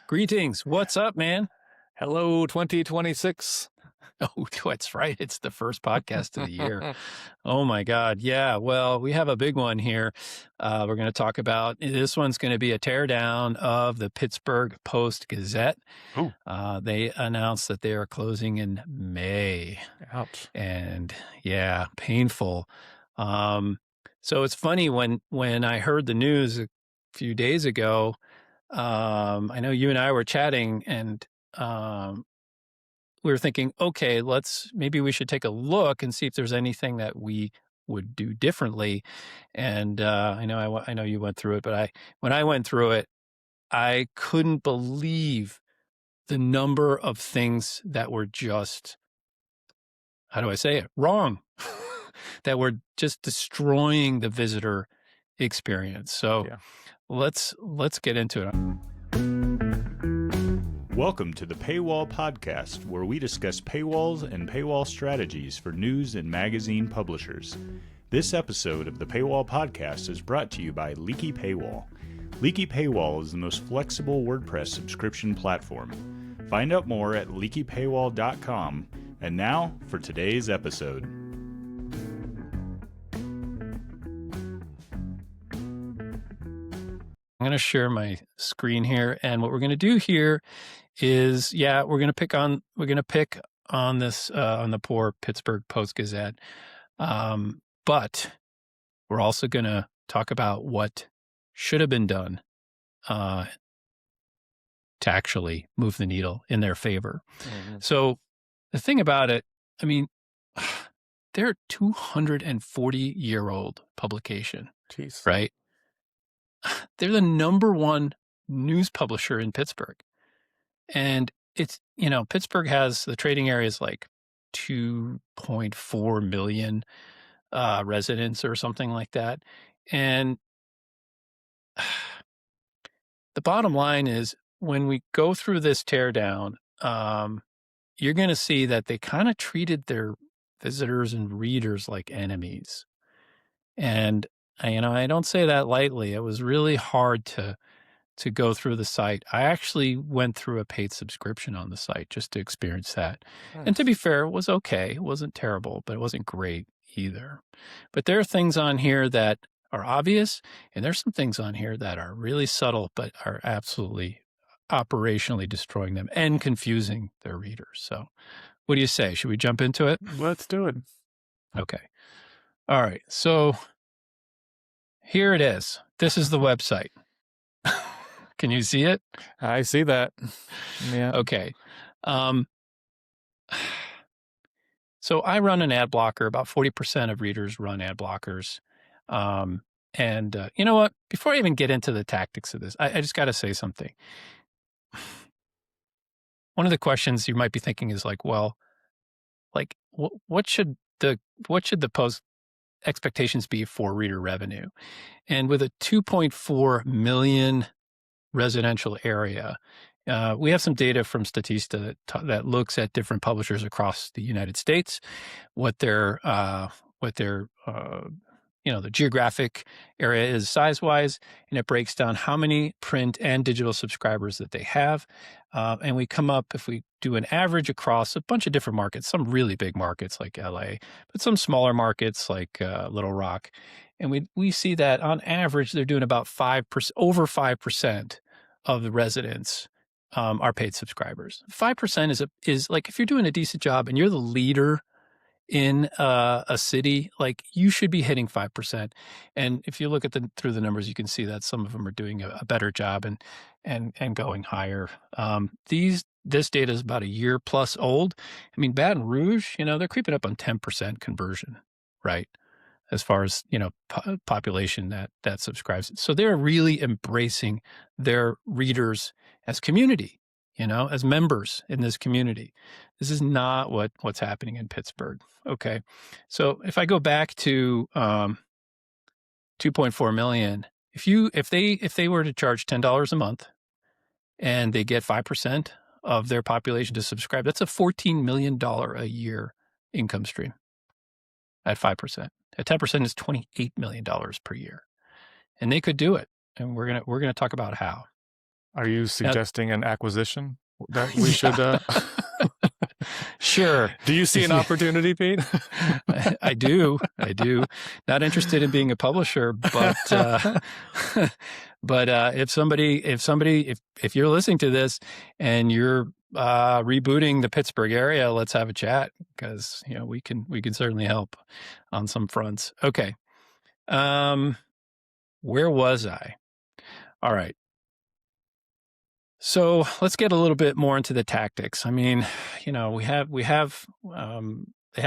Greetings. What's up, man? Hello, 2026. Oh, that's right. It's the first podcast of the year. Oh, my God. Yeah. Well, we have a big one here. We're going to talk about this one's going to be a teardown of the Pittsburgh Post-Gazette. Oh, They announced that they are closing in May. ouch. And yeah, painful. So it's funny when I heard the news a few days ago. I know you and I were chatting, and we were thinking, okay, maybe we should take a look and see if there's anything that we would do differently. And I know you went through it, but when I went through it, I couldn't believe the number of things that were just, how do I say it, wrong, that were just destroying the visitor experience. So Yeah. let's get into it. Welcome to the Paywall Podcast, where we discuss paywalls and paywall strategies for news and magazine publishers. This episode of the Paywall Podcast is brought to you by Leaky Paywall. Leaky Paywall is the most flexible WordPress subscription platform. Find out more at leakypaywall.com. And now for today's episode. I'm going to share my screen here, and what we're going to do here is, we're going to pick on this on the poor Pittsburgh Post-Gazette, but we're also going to talk about what should have been done to actually move the needle in their favor. Mm-hmm. So the thing about it, I mean, they're a 240-year-old publication. Jeez. Right? They're the number one news publisher in Pittsburgh. And it's, Pittsburgh has, the trading area is like 2.4 million residents or something like that. And the bottom line is, when we go through this teardown, you're going to see that they kind of treated their visitors and readers like enemies. And I don't say that lightly. It was really hard to go through the site. I actually went through a paid subscription on the site just to experience that. Nice. And to be fair, it was okay. It wasn't terrible, but it wasn't great either. But there are things on here that are obvious, and there's some things on here that are really subtle, but are absolutely operationally destroying them and confusing their readers. So what do you say? Should we jump into it? Let's do it. Okay. All right. So here it is. This is the website. Can you see it? I see that. Yeah. Okay. So I run an ad blocker. About 40% of readers run ad blockers. And you know what? Before I even get into the tactics of this, I just got to say something. One of the questions you might be thinking is like, well, like what should the Post expectations be for reader revenue? And with a 2.4 million residential area, we have some data from Statista that looks at different publishers across the United States, what their the geographic area is size-wise, and it breaks down how many print and digital subscribers that they have. And we come up, if we do an average across a bunch of different markets, some really big markets like LA, but some smaller markets like Little Rock. And we see that on average, they're doing about 5%, over 5% of the residents are paid subscribers. 5% is like, if you're doing a decent job and you're the leader in a city, like, you should be hitting 5%. And if you look at through the numbers, you can see that some of them are doing a better job and going higher. This data is about a year plus old. I mean, Baton Rouge, they're creeping up on 10% conversion, right? As far as, population that subscribes. So they're really embracing their readers as community, as members in this community. This is not what's happening in Pittsburgh. Okay. So if I go back to 2.4 million, if they were to charge $10 a month and they get 5% of their population to subscribe, that's a $14 million a year income stream at 5%. At 10% is $28 million per year. And they could do it. And we're gonna talk about how. Are you Now, suggesting an acquisition that we should? sure. Do you see an opportunity, Pete? I do. Not interested in being a publisher, but if you're listening to this and you're rebooting the Pittsburgh area, let's have a chat, because we can certainly help on some fronts. Okay. Where was I? All right. So let's get a little bit more into the tactics. I mean, they had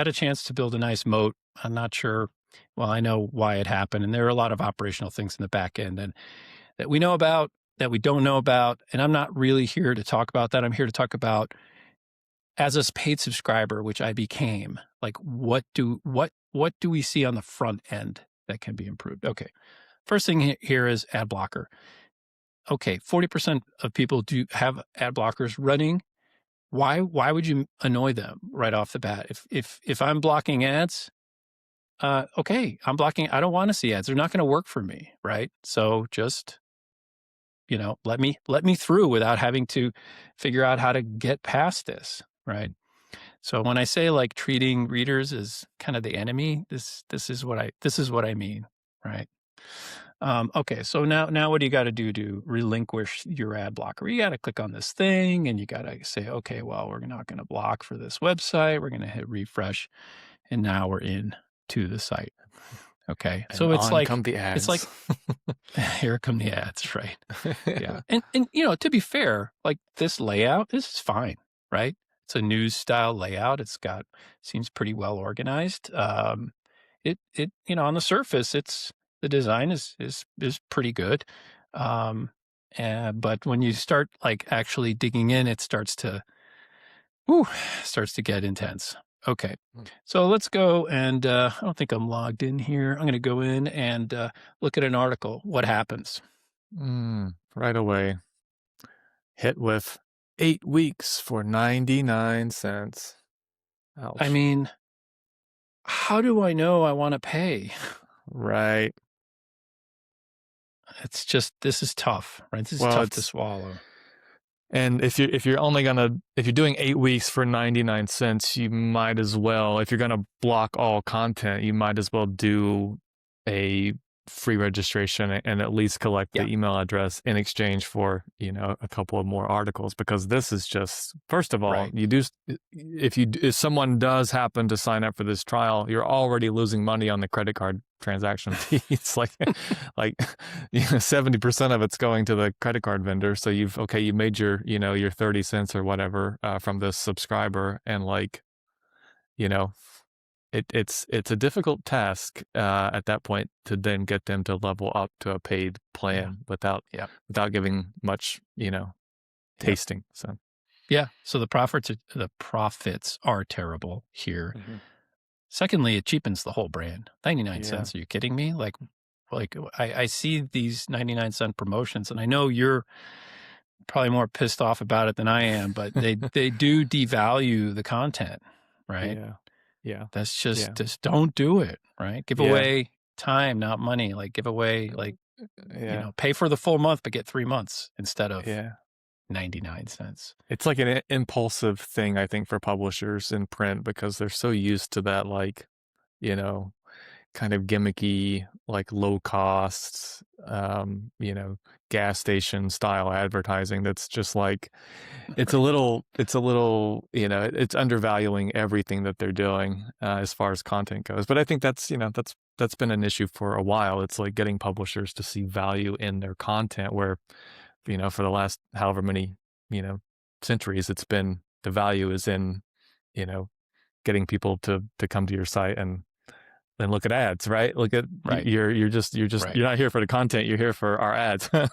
a chance to build a nice moat. I'm not sure. Well, I know why it happened. And there are a lot of operational things in the back end and that we know about, that we don't know about. And I'm not really here to talk about that. I'm here to talk about, as a paid subscriber, which I became, like, what do we see on the front end that can be improved? Okay. First thing here is ad blocker. Okay, 40% of people do have ad blockers running. Why would you annoy them right off the bat? If I'm blocking ads, okay, I'm blocking. I don't want to see ads. They're not going to work for me, right? So just let me through without having to figure out how to get past this, right? So when I say, like, treating readers as kind of the enemy, this is what I mean, right? Okay, so now what do you got to do to relinquish your ad blocker? You got to click on this thing and you got to say, okay, well, we're not going to block for this website. We're going to hit refresh, and now we're in to the site. Okay, And so it's like come the ads. it's like here come the ads, right? Yeah, and to be fair, like, this layout, this is fine, right? It's a news style layout. Seems pretty well organized. It on the surface, the design is pretty good. But when you start, like, actually digging in, it starts to get intense. Okay. So let's go, and I don't think I'm logged in here. I'm going to go in and look at an article. What happens? Right away. Hit with 8 weeks for 99 cents. Ouch. I mean, how do I know I want to pay? Right. It's just, this is tough, right? This is tough to swallow. And if you're doing 8 weeks for 99 cents, you might as well, if you're going to block all content, you might as well do a free registration and at least collect the email address in exchange for, a couple of more articles, because this is just, first of all, Right. if someone does happen to sign up for this trial, you're already losing money on the credit card transaction fee. It's like 70% of it's going to the credit card vendor. So you made your 30 cents or whatever from this subscriber, and it's a difficult task at that point to then get them to level up to a paid plan without giving much tasting. So so the profits are terrible here. Mm-hmm. Secondly, it cheapens the whole brand. 99 cents. Are you kidding me? Like I see these 99-cent promotions, and I know you're probably more pissed off about it than I am, but they do devalue the content, right? Yeah. That's just don't do it, right? Give away time, not money. Like, give away, pay for the full month, but get 3 months instead of 99 cents. It's like an impulsive thing, I think, for publishers in print, because they're so used to that, kind of gimmicky, like, low cost, gas station style advertising. That's just like, it's a little, it's undervaluing everything that they're doing as far as content goes. But I think that's been an issue for a while. It's like getting publishers to see value in their content, where, for the last however many, centuries, it's been, the value is in, getting people to come to your site and look at ads, right? Look at, you're not here for the content, you're here for our ads. That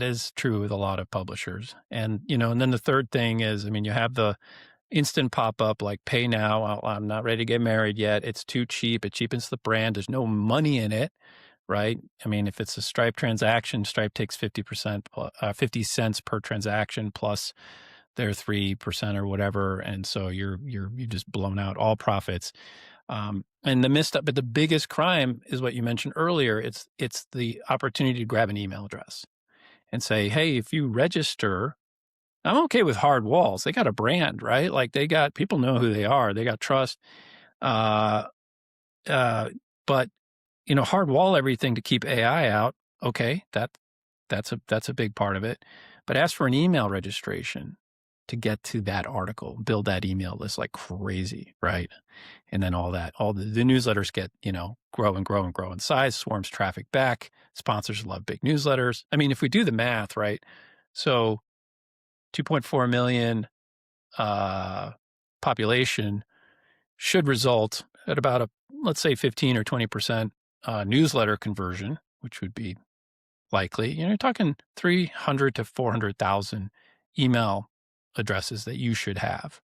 is true with a lot of publishers. And, and then the third thing is, you have the instant pop-up, like, pay now. I'm not ready to get married yet. It's too cheap. It cheapens the brand. There's no money in it, right? If it's a Stripe transaction, Stripe takes 50 cents per transaction plus their 3% or whatever. And so you've just blown out all profits. And but the biggest crime is what you mentioned earlier. It's the opportunity to grab an email address. and say, hey, if you register, I'm okay with hard walls. They got a brand, right? Like people know who they are. They got trust. But hard wall everything to keep AI out. Okay, that's a big part of it. But ask for an email registration to get to that article, build that email list like crazy, right? And then all the newsletters get, grow and grow and grow in size, swarms traffic back. Sponsors love big newsletters. I mean, if we do the math, right? So 2.4 million population should result at about let's say 15 or 20% newsletter conversion, which would be likely. You're talking 300 to 400,000 email addresses that you should have.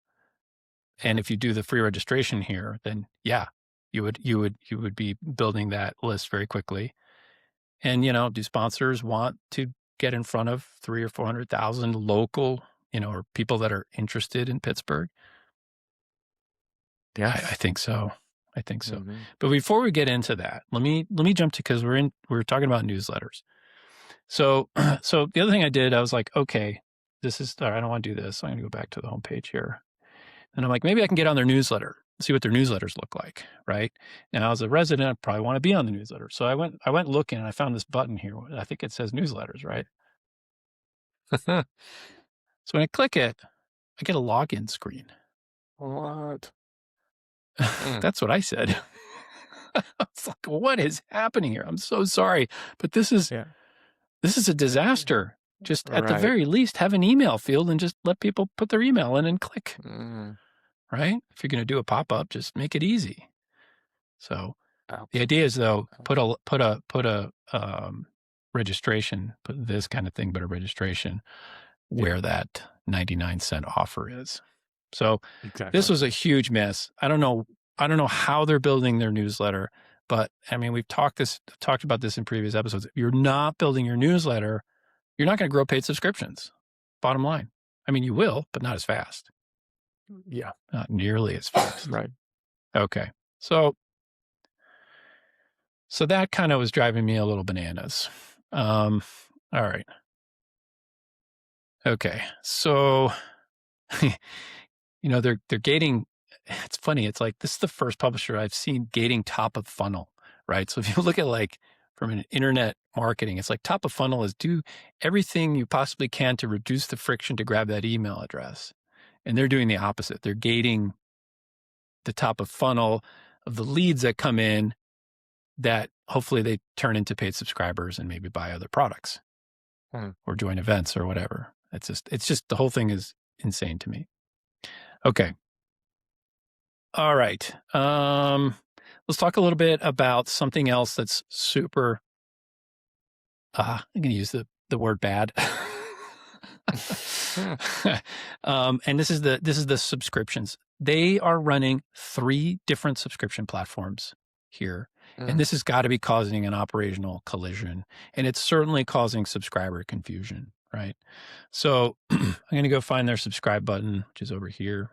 And if you do the free registration here, then yeah, you would be building that list very quickly. And do sponsors want to get in front of 300 or 400,000 local, or people that are interested in Pittsburgh? Yeah, I think so. Mm-hmm. But before we get into that, let me jump to, because we're talking about newsletters. So the other thing I did, I was like, okay, I don't want to do this. So I'm going to go back to the homepage here. And I'm like, maybe I can get on their newsletter, see what their newsletters look like, right? Now, as a resident, I probably want to be on the newsletter. So I went looking, and I found this button here. I think it says newsletters, right? So when I click it, I get a login screen. What? That's what I said. I was like, what is happening here? I'm so sorry, but this is a disaster. Just at the very least, have an email field and just let people put their email in and click. Right? If you're going to do a pop-up, just make it easy. So the idea is, though, put a registration, put this kind of thing, but a registration where that 99-cent offer is. So This was a huge mess. I don't know how they're building their newsletter, but I mean, we've talked about this in previous episodes. If you're not building your newsletter, you're not going to grow paid subscriptions. Bottom line. I mean, you will, but not as fast. Yeah. Not nearly as fast. Right. Okay. So that kind of was driving me a little bananas. All right. Okay. So, they're gating. It's funny. It's like, this is the first publisher I've seen gating top of funnel, right? So if you look at from an internet marketing, it's like top of funnel is do everything you possibly can to reduce the friction to grab that email address. And they're doing the opposite. They're gating the top of funnel of the leads that come in that hopefully they turn into paid subscribers and maybe buy other products or join events or whatever. It's just the whole thing is insane to me. Okay. All right. Let's talk a little bit about something else that's super, I'm going to use the word bad. And this is the subscriptions. They are running 3 different subscription platforms here. And this has got to be causing an operational collision. And it's certainly causing subscriber confusion, right? So I'm going to go find their subscribe button, which is over here.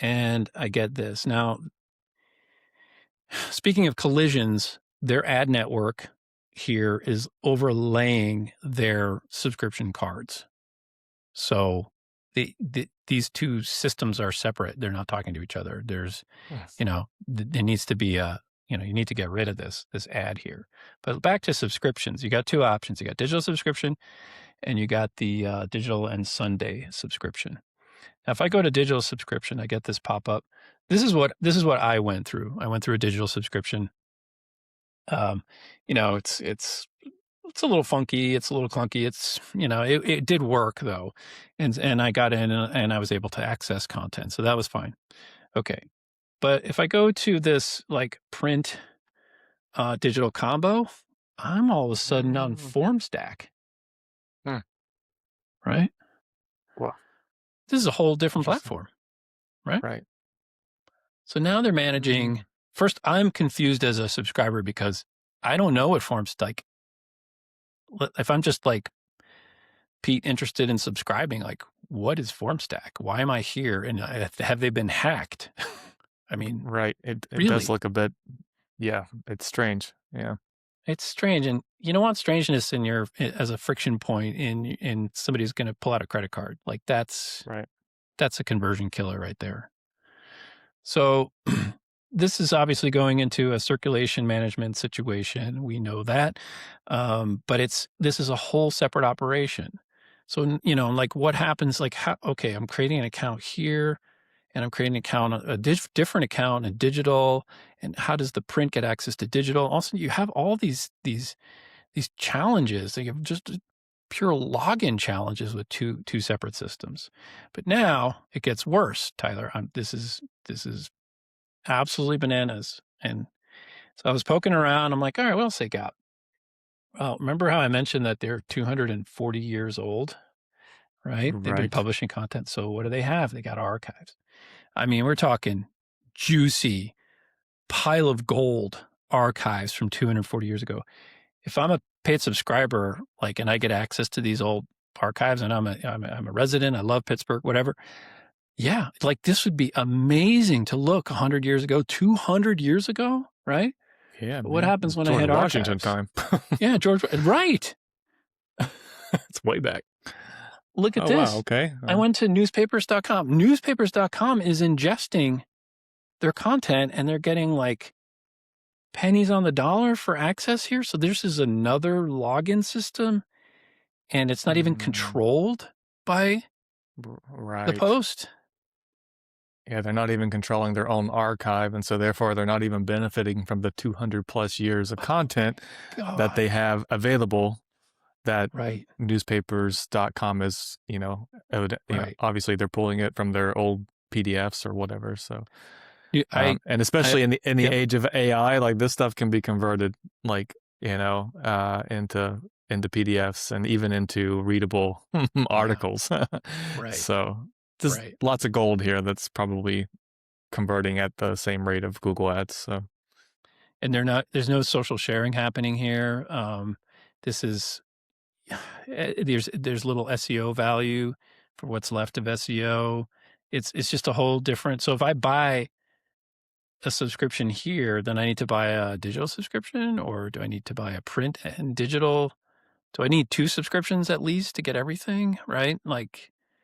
And I get this. Now, speaking of collisions, their ad network here is overlaying their subscription cards. So these two systems are separate. They're not talking to each other. There's, there needs to be you need to get rid of this ad here. But back to subscriptions, you got 2 options. You got digital subscription and you got the digital and Sunday subscription. Now, if I go to digital subscription, I get this pop up. This is what I went through. I went through a digital subscription. It's a little funky. It's a little clunky. It's, it did work though. And I got in and I was able to access content. So that was fine. Okay. But if I go to this print digital combo, I'm all of a sudden on FormStack. Right? Wow. This is a whole different platform. Right? Right. So now they're managing. First, I'm confused as a subscriber because I don't know what FormStack. If I'm just Pete interested in subscribing, what is FormStack? Why am I here? And have they been hacked? I mean, right. It really? does look a bit. Yeah, it's strange. Yeah. It's strange. And you don't want strangeness as a friction point in somebody who's going to pull out a credit card. Like that's Right. a conversion killer right there. So this is obviously going into a circulation management situation. We know that. But this is a whole separate operation. So, like what happens, like okay, I'm creating an account here and I'm creating an account, a different account in digital. And how does the print get access to digital? Also, you have all these challenges. They have just pure login challenges with two separate systems. But now it gets worse, Tyler. This is absolutely bananas. And so I was poking around. I'm like, all right, what else they got? Well, remember how I mentioned that they're 240 years old, right? They've been Right. publishing content. So what do they have? They got archives. I mean, we're talking juicy pile of gold archives from 240 years ago. If I'm a paid subscriber, and I get access to these old archives, and I'm a resident, I love Pittsburgh, whatever. Yeah, this would be amazing to look 100 years ago, 200 years ago, right? Yeah. But what man. happens when George I hit Washington archives? time? Yeah, George, right. It's way back. Look at Oh, this. wow. Okay. I went to newspapers.com. Newspapers.com is ingesting their content and they're getting pennies on the dollar for access here. So this is another login system and it's not even controlled by right. the Post. Yeah, they're not even controlling their own archive. And so therefore they're not even benefiting from the 200 plus years of content that they have available that right. newspapers.com is, obviously they're pulling it from their old PDFs or whatever. So, and especially in the age of AI, this stuff can be converted, into PDFs and even into readable articles. Right. So there's lots of gold here that's probably converting at the same rate of Google ads. So, and there's no social sharing happening here. This is, there's little SEO value for what's left of SEO. It's just a whole different. So if I buy a subscription here, then I need to buy a digital subscription, or do I need to buy a print and digital? Do I need 2 subscriptions at least to get everything? Right?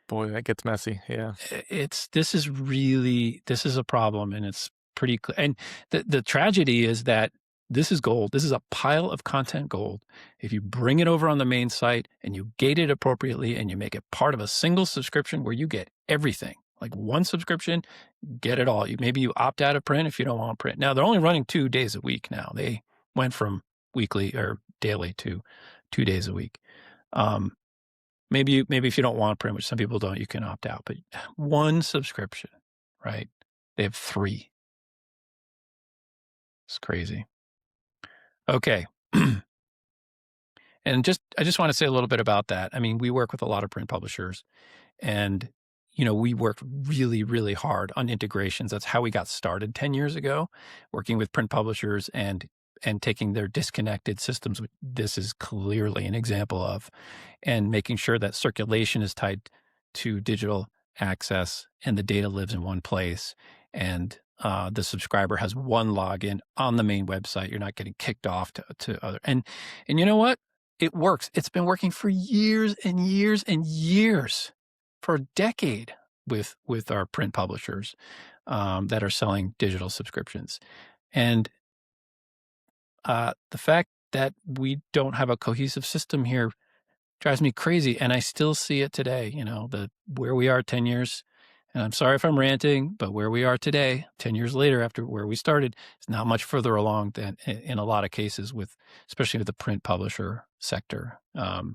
Boy, that gets messy. Yeah. This is a problem, and it's pretty clear. And the tragedy is that this is gold. This is a pile of content gold. If you bring it over on the main site and you gate it appropriately and you make it part of a single subscription where you get everything, one subscription, get it all. Maybe you opt out of print if you don't want print. Now they're only running 2 days a week now. They went from weekly or daily to 2 days a week. Maybe if you don't want print, which some people don't, you can opt out. But 1 subscription, right? They have 3. It's crazy. Okay. And I just want to say a little bit about that. I mean, we work with a lot of print publishers and, we worked really, really hard on integrations. That's how we got started 10 years ago, working with print publishers and taking their disconnected systems, which this is clearly an example of, and making sure that circulation is tied to digital access and the data lives in one place. And the subscriber has 1 login on the main website. You're not getting kicked off to other. And you know what? It works. It's been working for years and years and years, for a decade with our print publishers that are selling digital subscriptions. And the fact that we don't have a cohesive system here drives me crazy. And I still see it today, where we are 10 years. And I'm sorry if I'm ranting, but where we are today, 10 years later after where we started, is not much further along than in a lot of cases especially with the print publisher sector. And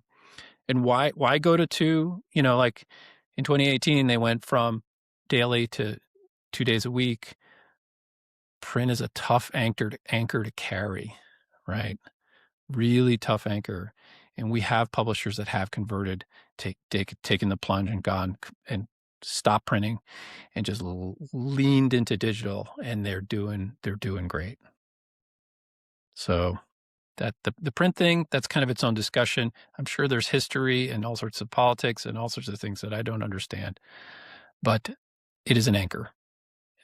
why go to 2, in 2018, they went from daily to 2 days a week. Print is a tough anchor to carry, right? Really tough anchor. And we have publishers that have converted, taken the plunge and gone and stopped printing and just leaned into digital, and they're doing great. So that the print thing, that's kind of its own discussion. I'm sure there's history and all sorts of politics and all sorts of things that I don't understand, but it is an anchor.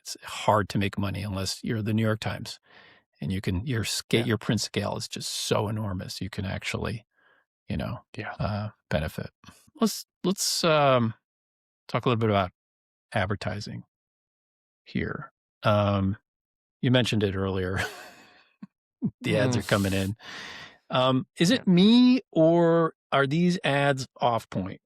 It's hard to make money unless you're the New York Times. and you can your print scale is just so enormous. You can actually, benefit. Let's talk a little bit about advertising here. You mentioned it earlier. The ads are coming in. Is it me, or are these ads off point?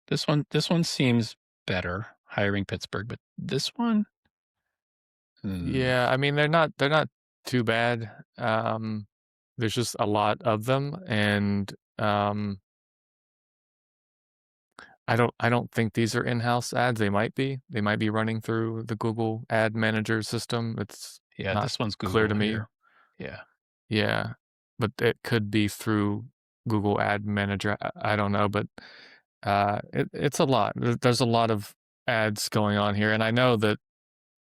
This one seems better, hiring Pittsburgh, but this one, Yeah, I mean they're not too bad. There's just a lot of them, and I don't think these are in-house ads. They might be running through the Google Ad Manager system. It's not this one's Google clear to me. here. Yeah, but it could be through Google Ad Manager. I don't know, but it's a lot. There's a lot of ads going on here, and I know that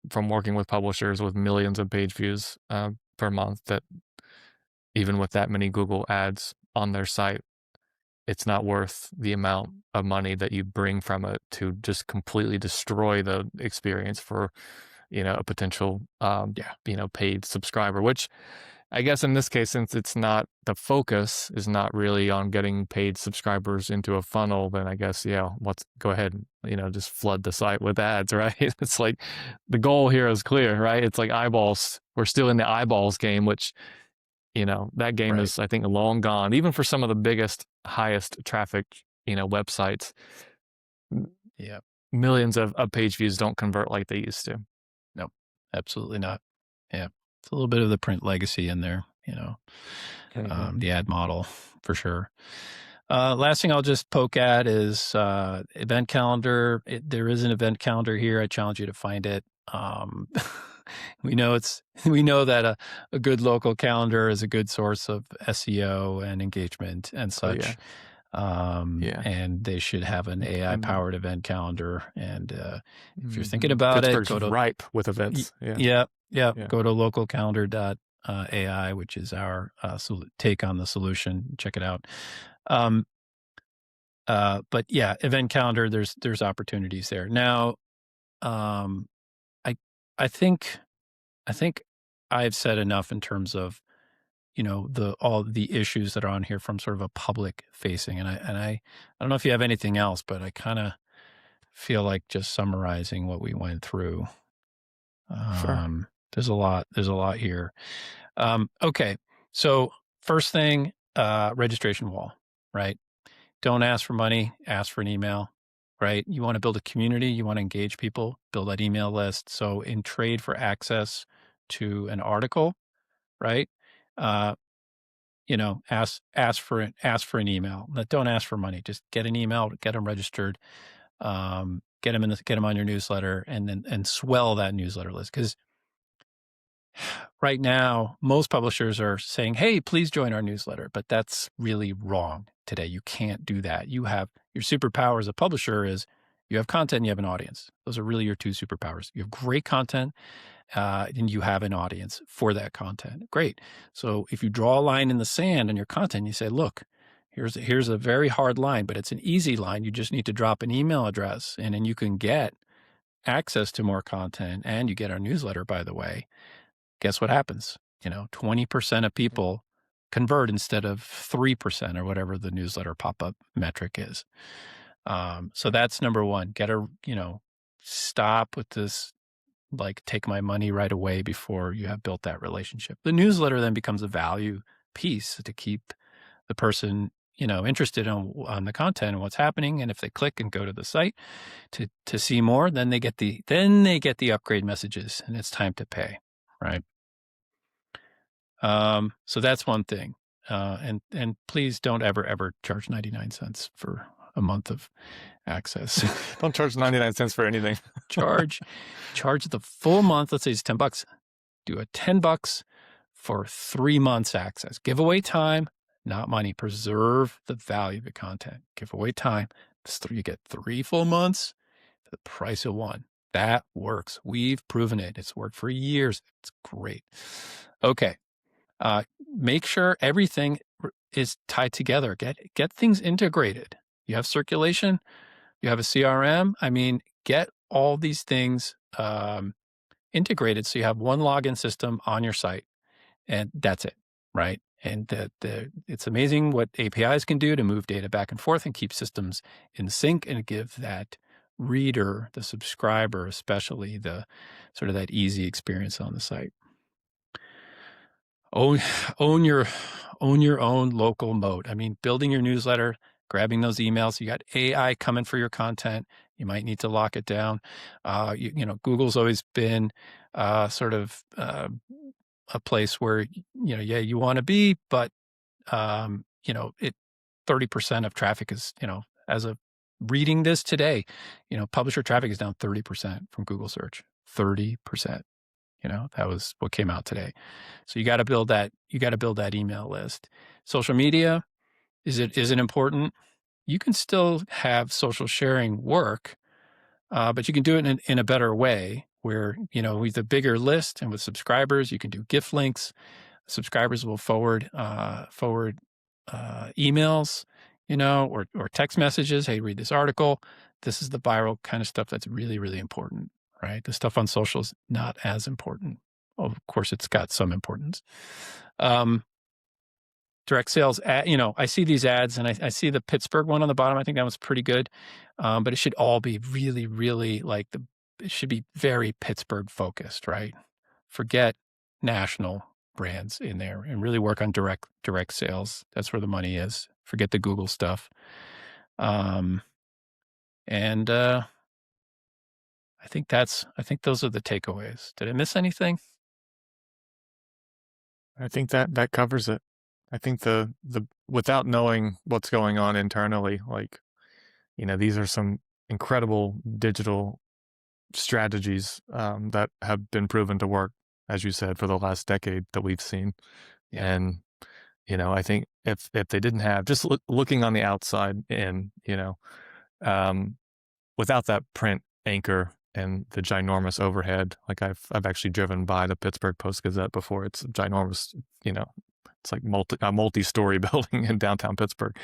from working with publishers with millions of page views per month, that even with that many Google ads on their site, it's not worth the amount of money that you bring from it to just completely destroy the experience for, a potential, paid subscriber, which I guess in this case, since it's not, the focus is not really on getting paid subscribers into a funnel, then I guess, let's go ahead and, just flood the site with ads, right? It's like the goal here is clear, right? It's like eyeballs. We're still in the eyeballs game, which, that game is, I think, long gone, even for some of the biggest, highest traffic, websites. Yeah. Millions of page views don't convert like they used to. No, absolutely not. Yeah. It's a little bit of the print legacy in there, the ad model for sure. Last thing I'll just poke at is event calendar. There is an event calendar here. I challenge you to find it. We know that a good local calendar is a good source of SEO and engagement and such. And they should have an AI powered event calendar. And if you're thinking about it, go to ripe with events. Go to localcalendar.ai, which is our take on the solution. Check it out. But event calendar, there's opportunities there. Now, I think I've said enough in terms of, all the issues that are on here from sort of a public facing. And I don't know if you have anything else, but I kind of feel like just summarizing what we went through. Sure. There's a lot here. Okay. So first thing, registration wall, right? Don't ask for money, ask for an email, right? You want to build a community, you want to engage people, build that email list. So in trade for access to an article, right? Ask for an email. Don't ask for money. Just get an email, get them registered, get them on your newsletter, and swell that newsletter list. Because right now, most publishers are saying, "Hey, please join our newsletter," but that's really wrong today. You can't do that. You have your superpower as a publisher is you have content and you have an audience. Those are really your two superpowers. You have great content. And you have an audience for that content. Great. So if you draw a line in the sand on your content, you say, look, here's a very hard line, but it's an easy line. You just need to drop an email address and then you can get access to more content, and you get our newsletter, by the way. Guess what happens? 20% of people convert instead of 3% or whatever the newsletter pop-up metric is. So that's number one. Stop with this, like, take my money right away before you have built that relationship. The newsletter then becomes a value piece to keep the person, interested on the content and what's happening. And if they click and go to the site to see more, then they get the upgrade messages, and it's time to pay, right? So that's one thing. And please don't ever charge 99 cents for a month of access. Don't charge 99 cents for anything. charge the full month. Let's say it's $10. Do a $10 for 3 months access. Give away time, not money. Preserve the value of the content. Give away time. You get 3 full months for the price of 1. That works. We've proven it. It's worked for years. It's great. Okay. Make sure everything is tied together. Get things integrated. You have circulation. You have a CRM. I mean, get all these things integrated so you have one login system on your site, and that's it, right? And it's amazing what APIs can do to move data back and forth and keep systems in sync and give that reader, the subscriber especially, the sort of that easy experience on the site. Own your own local moat. I mean, building your newsletter, grabbing those emails. You got AI coming for your content. You might need to lock it down. Google's always been sort of a place where you want to be, but 30% of traffic is, as of reading this today, publisher traffic is down 30% from Google search. 30%. That was what came out today. So you got to build that. You got to build that email list. Social media, is it important? You can still have social sharing work, but you can do it in a better way where, with a bigger list and with subscribers, you can do GIF links. Subscribers will forward emails, or text messages. Hey, read this article. This is the viral kind of stuff that's really, really important, right? The stuff on social is not as important. Well, of course, it's got some importance. Direct sales, I see these ads and I see the Pittsburgh one on the bottom. I think that was pretty good. But it should all be really, really it should be very Pittsburgh focused, right? Forget national brands in there and really work on direct sales. That's where the money is. Forget the Google stuff. I think those are the takeaways. Did I miss anything? I think that covers it. I think the without knowing what's going on internally, these are some incredible digital strategies that have been proven to work, as you said, for the last decade that we've seen. Yeah. And, I think if they didn't have, just looking on the outside in, without that print anchor and the ginormous overhead, I've actually driven by the Pittsburgh Post-Gazette before. It's ginormous, it's like a multi-story building in downtown Pittsburgh.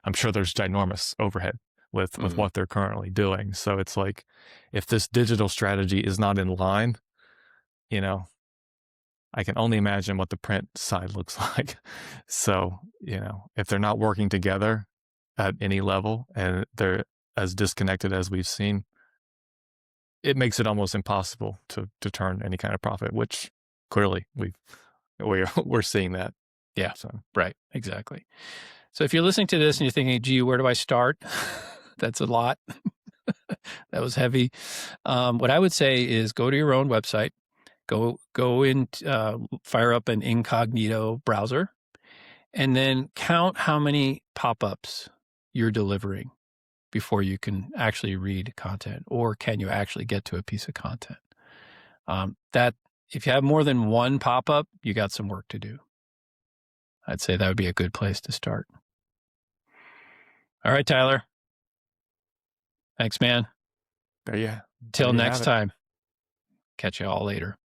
I'm sure there's ginormous overhead with what they're currently doing. So it's like, if this digital strategy is not in line, I can only imagine what the print side looks like. So, if they're not working together at any level and they're as disconnected as we've seen, it makes it almost impossible to turn any kind of profit, which clearly we're seeing that. Yeah. So, right. Exactly. So if you're listening to this and you're thinking, gee, where do I start? That's a lot. That was heavy. What I would say is go to your own website, go in, fire up an incognito browser, and then count how many pop-ups you're delivering before you can actually read content, or can you actually get to a piece of content. That if you have more than one pop-up, you got some work to do. I'd say that would be a good place to start. All right, Tyler. Thanks, man. Yeah. Till next time. Catch you all later.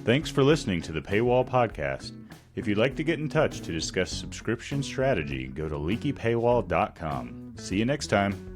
Thanks for listening to the Paywall Podcast. If you'd like to get in touch to discuss subscription strategy, go to leakypaywall.com. See you next time.